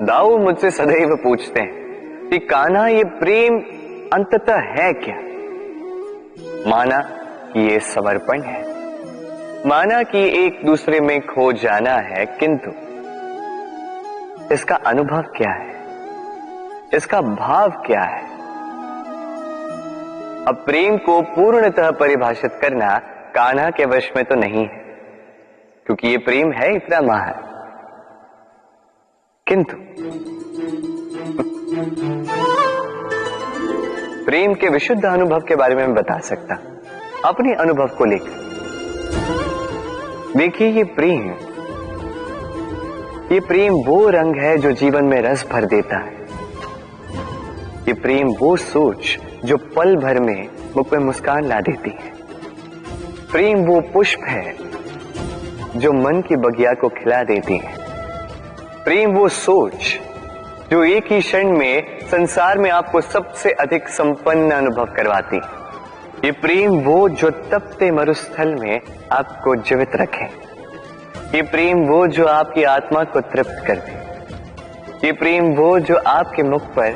दाऊ मुझसे सदैव पूछते हैं कि कान्हा ये प्रेम अंततः है क्या। माना कि ये समर्पण है, माना कि एक दूसरे में खो जाना है, किंतु इसका अनुभव क्या है, इसका भाव क्या है। अब प्रेम को पूर्णतः परिभाषित करना कान्हा के वश में तो नहीं है, क्योंकि ये प्रेम है इतना महान। किंतु प्रेम के विशुद्ध अनुभव के बारे में मैं बता सकता अपने अनुभव को लेकर। देखिए, ये प्रेम वो रंग है जो जीवन में रस भर देता है। ये प्रेम वो सोच जो पल भर में मुख में मुस्कान ला देती है। प्रेम वो पुष्प है जो मन की बगिया को खिला देती है। प्रेम वो सोच जो एक ही क्षण में संसार में आपको सबसे अधिक संपन्न अनुभव करवाती है। ये प्रेम वो जो तपते मरुस्थल में आपको जीवित रखे। ये प्रेम वो जो आपकी आत्मा को तृप्त कर दे। ये प्रेम वो जो आपके मुख पर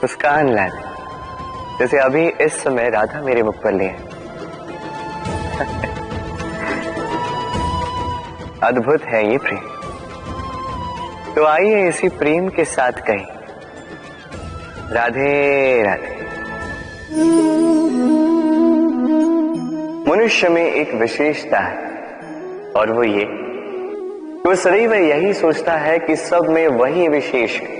मुस्कान ला दे, जैसे अभी इस समय राधा मेरे मुख पर ले है। अद्भुत है ये प्रेम। तो आइए इसी प्रेम के साथ कहें राधे राधे। मनुष्य में एक विशेषता है, और वो ये, वो सदैव यही सोचता है कि सब में वही विशेष है।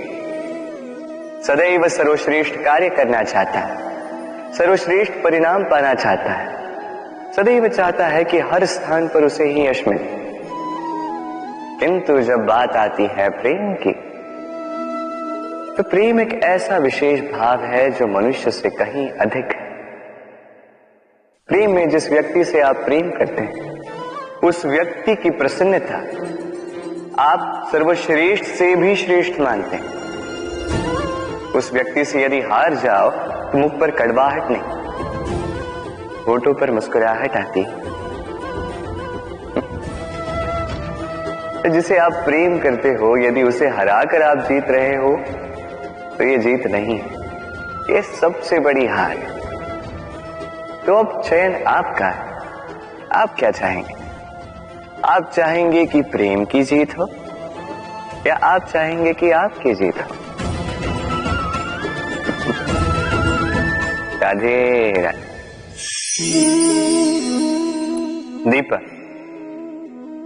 सदैव सर्वश्रेष्ठ कार्य करना चाहता है, सर्वश्रेष्ठ परिणाम पाना चाहता है, सदैव चाहता है कि हर स्थान पर उसे ही यश मिले। किंतु जब बात आती है प्रेम की, तो प्रेम एक ऐसा विशेष भाव है जो मनुष्य से कहीं अधिक है। प्रेम में जिस व्यक्ति से आप प्रेम करते हैं, उस व्यक्ति की प्रसन्नता आप सर्वश्रेष्ठ से भी श्रेष्ठ मानते हैं। उस व्यक्ति से यदि हार जाओ तो मुख पर कड़वाहट नहीं, होठों पर मुस्कुराहट आती। जिसे आप प्रेम करते हो, यदि उसे हराकर आप जीत रहे हो तो ये जीत नहीं है, ये सबसे बड़ी हार है। तो अब चयन आपका है, आप क्या चाहेंगे? आप चाहेंगे कि प्रेम की जीत हो, या आप चाहेंगे कि आपकी जीत हो? राधे राधे। दीपक,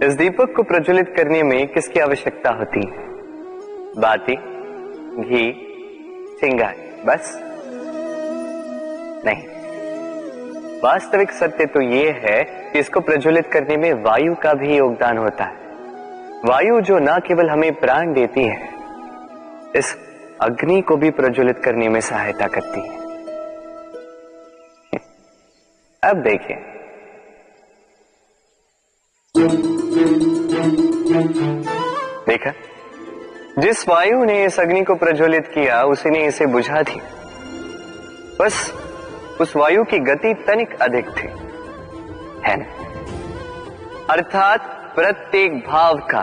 इस दीपक को प्रज्वलित करने में किसकी आवश्यकता होती है? बाती, घी, चिंगारी, बस नहीं। वास्तविक सत्य तो यह है कि इसको प्रज्वलित करने में वायु का भी योगदान होता है। वायु जो न केवल हमें प्राण देती है, इस अग्नि को भी प्रज्वलित करने में सहायता करती है। अब देखिए, देखा, जिस वायु ने इस अग्नि को प्रज्वलित किया, उसी ने इसे बुझा दिया। बस उस वायु की गति तनिक अधिक थी, है ना? अर्थात प्रत्येक भाव का,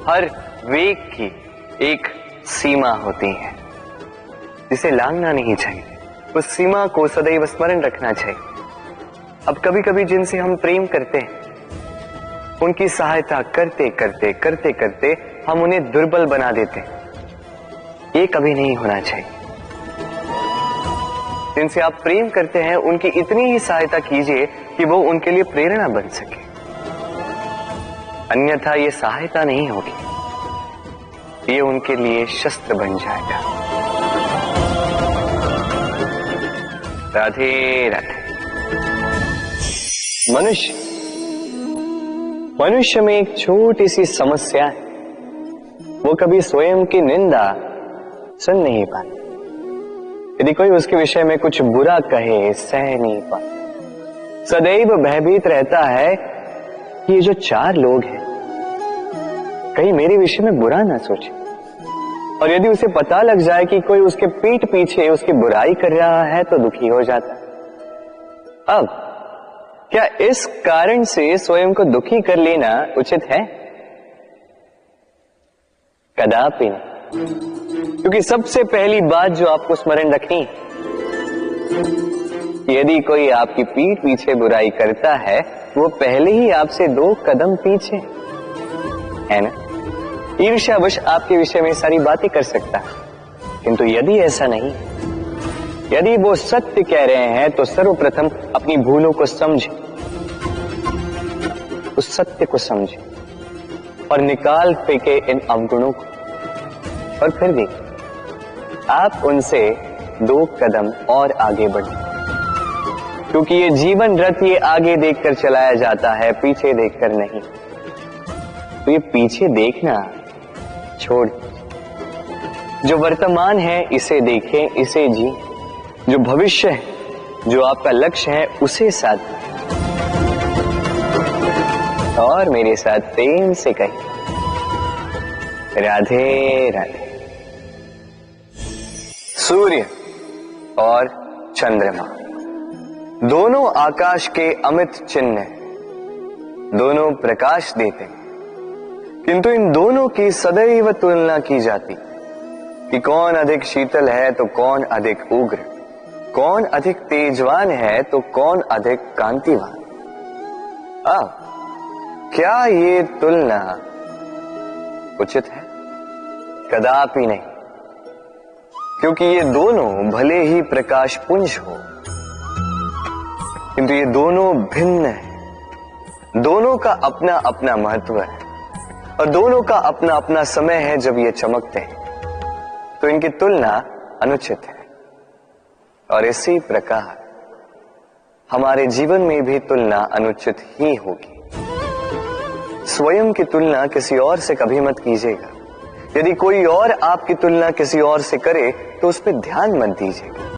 हर वेग की एक सीमा होती है, जिसे लांघना नहीं चाहिए। उस सीमा को सदैव स्मरण रखना चाहिए। अब कभी कभी जिनसे हम प्रेम करते हैं, उनकी सहायता करते करते करते करते हम उन्हें दुर्बल बना देते हैं। ये कभी नहीं होना चाहिए। जिनसे आप प्रेम करते हैं, उनकी इतनी ही सहायता कीजिए कि वो उनके लिए प्रेरणा बन सके, अन्यथा ये सहायता नहीं होगी, ये उनके लिए शस्त्र बन जाएगा। राधे राधे। मनुष्य में एक छोटी सी समस्या है, वो कभी स्वयं की निंदा सुन नहीं पाता। यदि कोई उसके विषय में कुछ बुरा कहे, सह नहीं पाता। सदैव भयभीत रहता है कि ये जो चार लोग हैं, कहीं मेरे विषय में बुरा ना सोचे। और यदि उसे पता लग जाए कि कोई उसके पीठ पीछे उसकी बुराई कर रहा है, तो दुखी हो जाता है। अब क्या इस कारण से स्वयं को दुखी कर लेना उचित है? कदापि नहीं। क्योंकि सबसे पहली बात जो आपको स्मरण रखनी, यदि कोई आपकी पीठ पीछे बुराई करता है वो पहले ही आपसे 2 कदम पीछे है ना। ईर्ष्यावश आपके विषय में सारी बातें कर सकता है, किंतु यदि ऐसा नहीं, यदि वो सत्य कह रहे हैं तो सर्वप्रथम अपनी भूलों को समझे, उस सत्य को समझे और निकाल फेंके इन अवगुणों को, और फिर देखिए आप उनसे 2 कदम और आगे बढ़े। क्योंकि ये जीवन रथ ये आगे देखकर चलाया जाता है, पीछे देखकर नहीं। तो ये पीछे देखना छोड़ दीजिए। जो वर्तमान है इसे देखें, इसे जी। जो भविष्य है, जो आपका लक्ष्य है, उसे साथ और मेरे साथ प्रेम से कहिए, राधे राधे। सूर्य और चंद्रमा दोनों आकाश के अमित चिन्ह हैं, दोनों प्रकाश देते हैं, किंतु इन दोनों की सदैव तुलना की जाती कि कौन अधिक शीतल है तो कौन अधिक उग्र, कौन अधिक तेजवान है तो कौन अधिक कांतिवान। अब क्या ये तुलना उचित है? कदापि नहीं। क्योंकि ये दोनों भले ही प्रकाश पुंज हो, किंतु ये दोनों भिन्न है। दोनों का अपना अपना महत्व है और दोनों का अपना अपना समय है जब ये चमकते हैं, तो इनकी तुलना अनुचित है। और इसी प्रकार हमारे जीवन में भी तुलना अनुचित ही होगी। स्वयं की तुलना किसी और से कभी मत कीजिएगा। यदि कोई और आपकी तुलना किसी और से करे तो उस पर ध्यान मत दीजिएगा।